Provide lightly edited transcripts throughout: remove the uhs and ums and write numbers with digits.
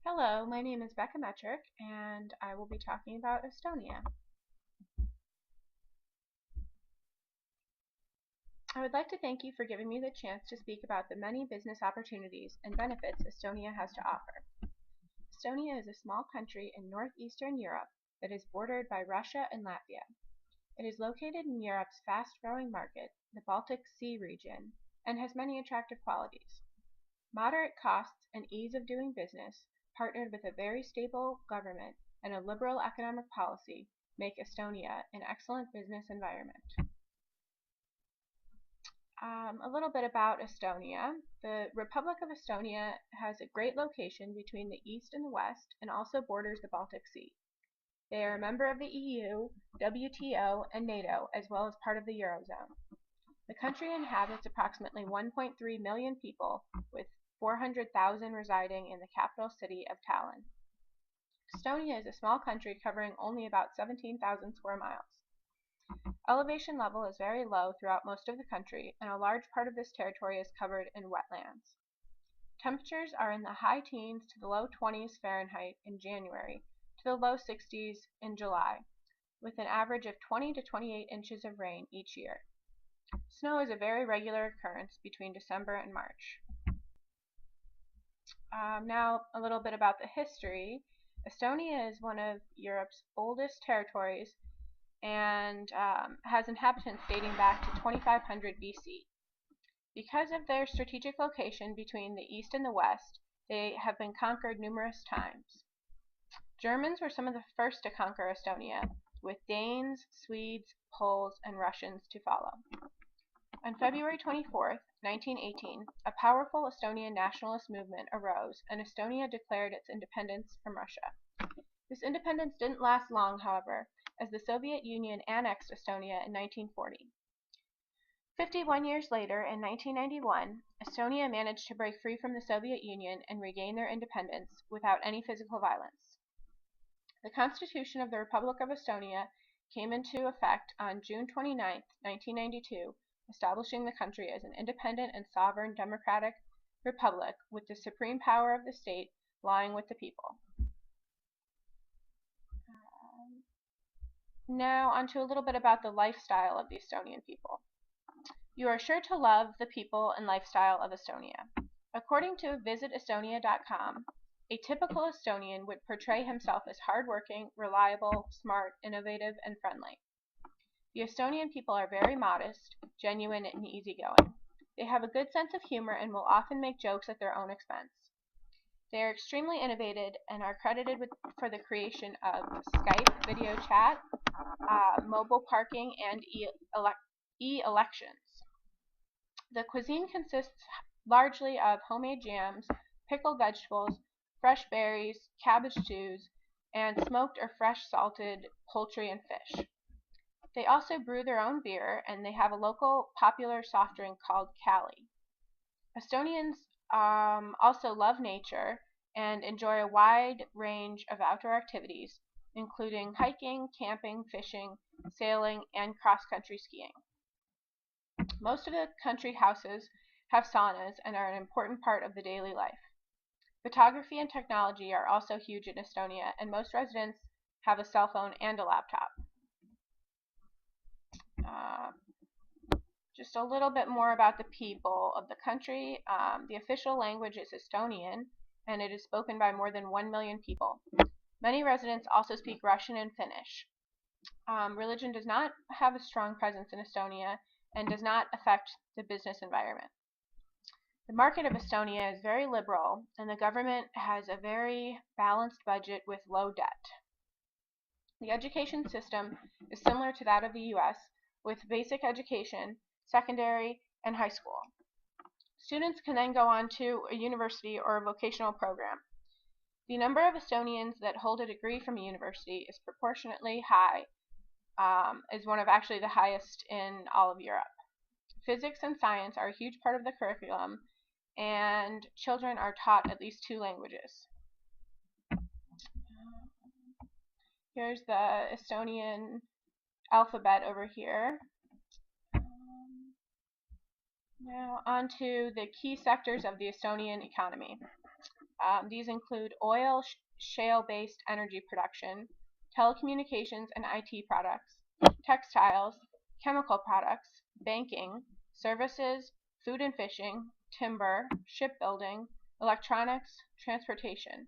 Hello, my name is Becca Metric, and I will be talking about Estonia. I would like to thank you for giving me the chance to speak about the many business opportunities and benefits Estonia has to offer. Estonia is a small country in northeastern Europe that is bordered by Russia and Latvia. It is located in Europe's fast-growing market, the Baltic Sea region, and has many attractive qualities. Moderate costs and ease of doing business, partnered with a very stable government and a liberal economic policy, make Estonia an excellent business environment. A little bit about Estonia. The Republic of Estonia has a great location between the east and the west and also borders the Baltic Sea. They are a member of the EU, WTO, and NATO, as well as part of the Eurozone. The country inhabits approximately 1.3 million people, with 400,000 residing in the capital city of Tallinn. Estonia is a small country covering only about 17,000 square miles. Elevation level is very low throughout most of the country, and a large part of this territory is covered in wetlands. Temperatures are in the high teens to the low 20s Fahrenheit in January to the low 60s in July, with an average of 20 to 28 inches of rain each year. Snow is a very regular occurrence between December and March. Now a little bit about the history. Estonia is one of Europe's oldest territories and has inhabitants dating back to 2500 BC. Because of their strategic location between the east and the west, they have been conquered numerous times. Germans were some of the first to conquer Estonia, with Danes, Swedes, Poles, and Russians to follow. On February 24, 1918, a powerful Estonian nationalist movement arose, and Estonia declared its independence from Russia. This independence didn't last long, however, as the Soviet Union annexed Estonia in 1940. 51 years later, in 1991, Estonia managed to break free from the Soviet Union and regain their independence without any physical violence. The Constitution of the Republic of Estonia came into effect on June 29, 1992, establishing the country as an independent and sovereign democratic republic with the supreme power of the state lying with the people. Now onto a little bit about the lifestyle of the Estonian people. You are sure to love the people and lifestyle of Estonia. According to visitestonia.com, a typical Estonian would portray himself as hardworking, reliable, smart, innovative, and friendly. The Estonian people are very modest, genuine, and easygoing. They have a good sense of humor and will often make jokes at their own expense. They are extremely innovative and are credited for the creation of Skype video chat, mobile parking, and e-elections. The cuisine consists largely of homemade jams, pickled vegetables, fresh berries, cabbage stews, and smoked or fresh salted poultry and fish. They also brew their own beer, and they have a local popular soft drink called Kali. Estonians also love nature and enjoy a wide range of outdoor activities, including hiking, camping, fishing, sailing, and cross-country skiing. Most of the country houses have saunas and are an important part of the daily life. Photography and technology are also huge in Estonia, and most residents have a cell phone and a laptop. Just a little bit more about the people of the country. The official language is Estonian, and it is spoken by more than 1 million people. Many residents also speak Russian and Finnish. Religion does not have a strong presence in Estonia and does not affect the business environment. The market of Estonia is very liberal, and the government has a very balanced budget with low debt. The education system is similar to that of the US, with basic education, secondary, and high school. Students can then go on to a university or a vocational program. The number of Estonians that hold a degree from a university is proportionately high, is one of actually the highest in all of Europe. Physics and science are a huge part of the curriculum, and children are taught at least 2 languages. Here's the Estonian alphabet over here. Now on to the key sectors of the Estonian economy. These include oil, shale-based energy production, telecommunications and IT products, textiles, chemical products, banking, services, food and fishing, timber, shipbuilding, electronics, transportation.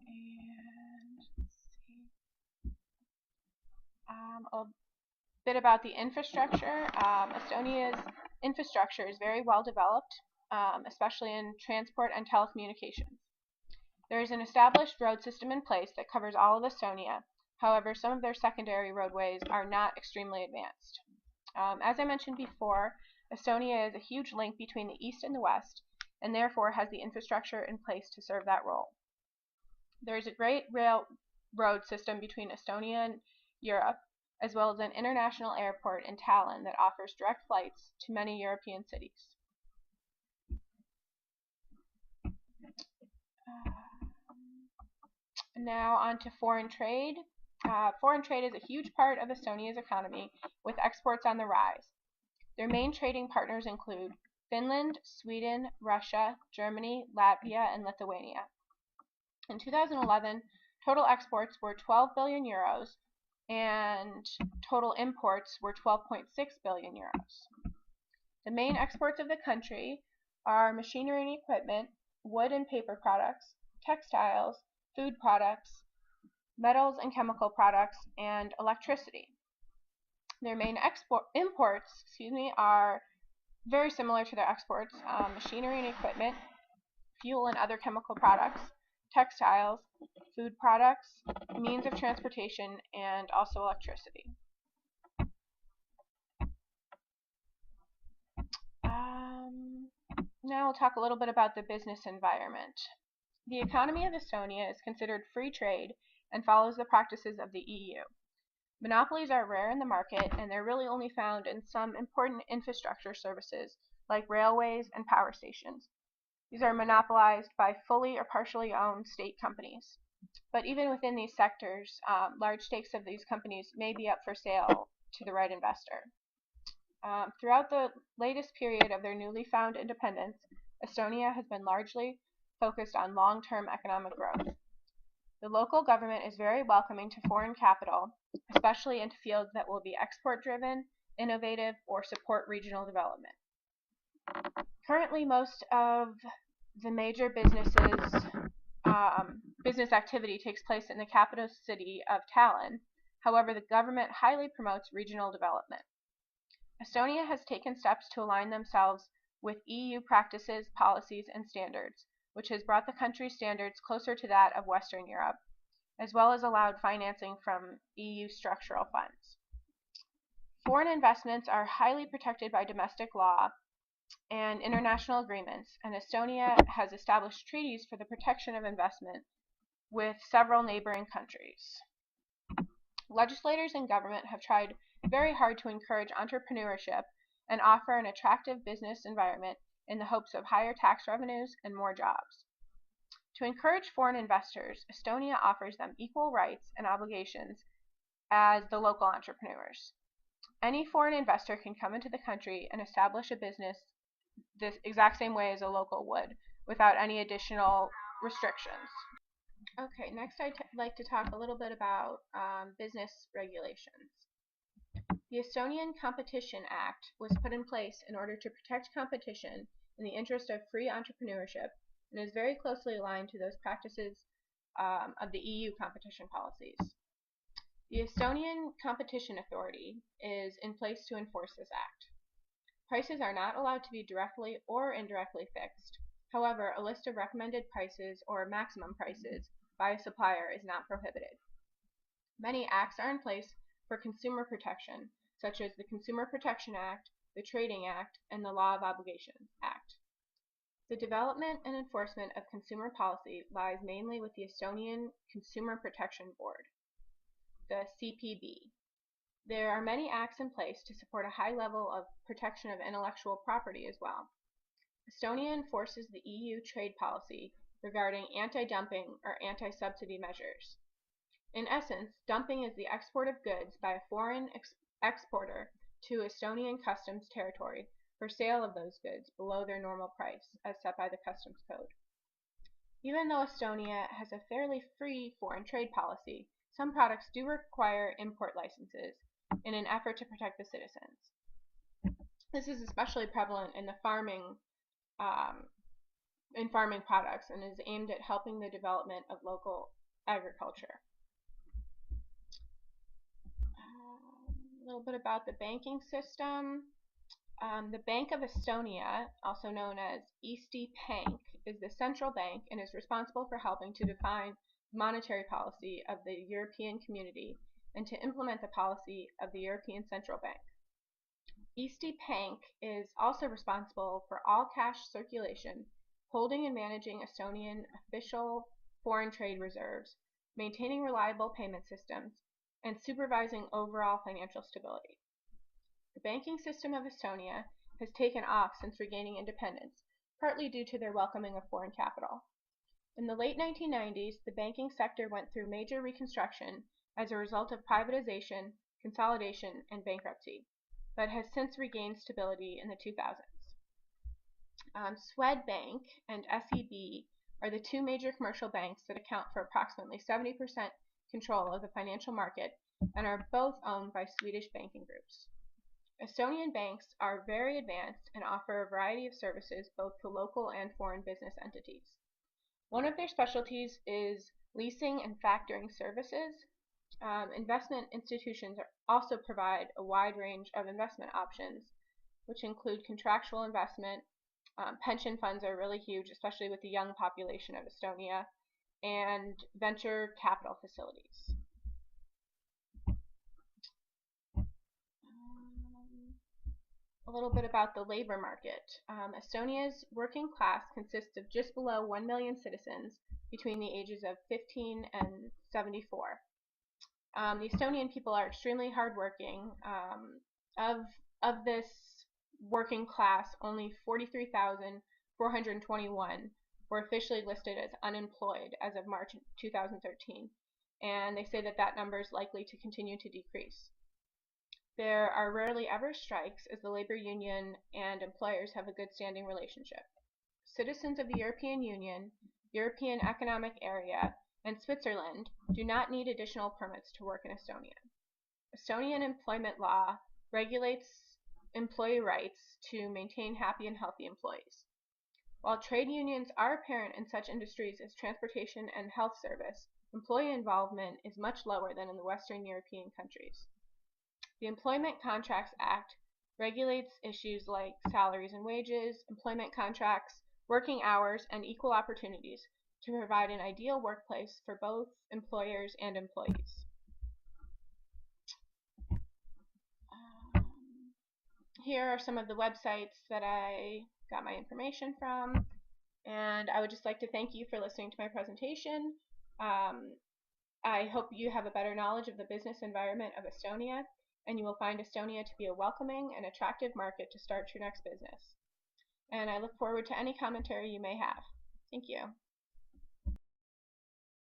And let's see. A bit about the infrastructure. Estonia's infrastructure is very well developed, especially in transport and telecommunications. There is an established road system in place that covers all of Estonia. However, some of their secondary roadways are not extremely advanced. As I mentioned before, Estonia is a huge link between the East and the West, and therefore has the infrastructure in place to serve that role. There is a great railroad system between Estonia and Europe, as well as an international airport in Tallinn that offers direct flights to many European cities. Now on to foreign trade. Foreign trade is a huge part of Estonia's economy, with exports on the rise. Their main trading partners include Finland, Sweden, Russia, Germany, Latvia, and Lithuania. In 2011, total exports were 12 billion euros, and total imports were 12.6 billion euros. The main exports of the country are machinery and equipment, wood and paper products, textiles, food products, metals and chemical products, and electricity. Their main imports are very similar to their exports: machinery and equipment, fuel and other chemical products, textiles, food products, means of transportation, and also electricity. Now we'll talk a little bit about the business environment. The economy of Estonia is considered free trade and follows the practices of the EU. Monopolies are rare in the market, and they're really only found in some important infrastructure services like railways and power stations. These are monopolized by fully or partially owned state companies. But even within these sectors, large stakes of these companies may be up for sale to the right investor. Throughout the latest period of their newly found independence, Estonia has been largely focused on long-term economic growth. The local government is very welcoming to foreign capital, especially into fields that will be export-driven, innovative, or support regional development. Currently, most of the major business activity takes place in the capital city of Tallinn. However, the government highly promotes regional development. Estonia has taken steps to align themselves with EU practices, policies, and standards, which has brought the country's standards closer to that of Western Europe, as well as allowed financing from EU structural funds. Foreign investments are highly protected by domestic law and international agreements, and Estonia has established treaties for the protection of investment with several neighboring countries. Legislators and government have tried very hard to encourage entrepreneurship and offer an attractive business environment in the hopes of higher tax revenues and more jobs. To encourage foreign investors, Estonia offers them equal rights and obligations as the local entrepreneurs. Any foreign investor can come into the country and establish a business the exact same way as a local would, without any additional restrictions. Okay, next I'd like to talk a little bit about business regulations. The Estonian Competition Act was put in place in order to protect competition in the interest of free entrepreneurship, and is very closely aligned to those practices of the EU competition policies. The Estonian Competition Authority is in place to enforce this act. Prices are not allowed to be directly or indirectly fixed. However, a list of recommended prices or maximum prices by a supplier is not prohibited. Many acts are in place for consumer protection, such as the Consumer Protection Act, the Trading Act, and the Law of Obligations Act. The development and enforcement of consumer policy lies mainly with the Estonian Consumer Protection Board, the CPB. There are many acts in place to support a high level of protection of intellectual property as well. Estonia enforces the EU trade policy regarding anti-dumping or anti-subsidy measures. In essence, dumping is the export of goods by a foreign exporter to Estonian customs territory for sale of those goods below their normal price as set by the customs code. Even though Estonia has a fairly free foreign trade policy, some products do require import licenses in an effort to protect the citizens. This is especially prevalent in the farming products and is aimed at helping the development of local agriculture. A little bit about the banking system. The Bank of Estonia, also known as Eesti Pank, is the central bank and is responsible for helping to define monetary policy of the European community and to implement the policy of the European Central Bank. Eesti Pank is also responsible for all cash circulation, holding and managing Estonian official foreign trade reserves, maintaining reliable payment systems, and supervising overall financial stability. The banking system of Estonia has taken off since regaining independence, partly due to their welcoming of foreign capital. In the late 1990s, the banking sector went through major reconstruction as a result of privatization, consolidation, and bankruptcy, but has since regained stability in the 2000s. Swedbank and SEB are the two major commercial banks that account for approximately 70% control of the financial market and are both owned by Swedish banking groups. Estonian banks are very advanced and offer a variety of services both to local and foreign business entities. One of their specialties is leasing and factoring services. Investment institutions also provide a wide range of investment options, which include contractual investment. Pension funds are really huge, especially with the young population of Estonia, and venture capital facilities. A little bit about the labor market. Estonia's working class consists of just below 1 million citizens between the ages of 15 and 74. The Estonian people are extremely hardworking. Of this working class, only 43,421 were officially listed as unemployed as of March 2013, and they say that that number is likely to continue to decrease. There are rarely ever strikes, as the labor union and employers have a good standing relationship. Citizens of the European Union, European Economic Area, and Switzerland do not need additional permits to work in Estonia. Estonian employment law regulates employee rights to maintain happy and healthy employees. While trade unions are apparent in such industries as transportation and health service, employee involvement is much lower than in the Western European countries. The Employment Contracts Act regulates issues like salaries and wages, employment contracts, working hours, and equal opportunities to provide an ideal workplace for both employers and employees. Here are some of the websites that I got my information from, and I would just like to thank you for listening to my presentation. I hope you have a better knowledge of the business environment of Estonia, and you will find Estonia to be a welcoming and attractive market to start your next business. And I look forward to any commentary you may have. Thank you.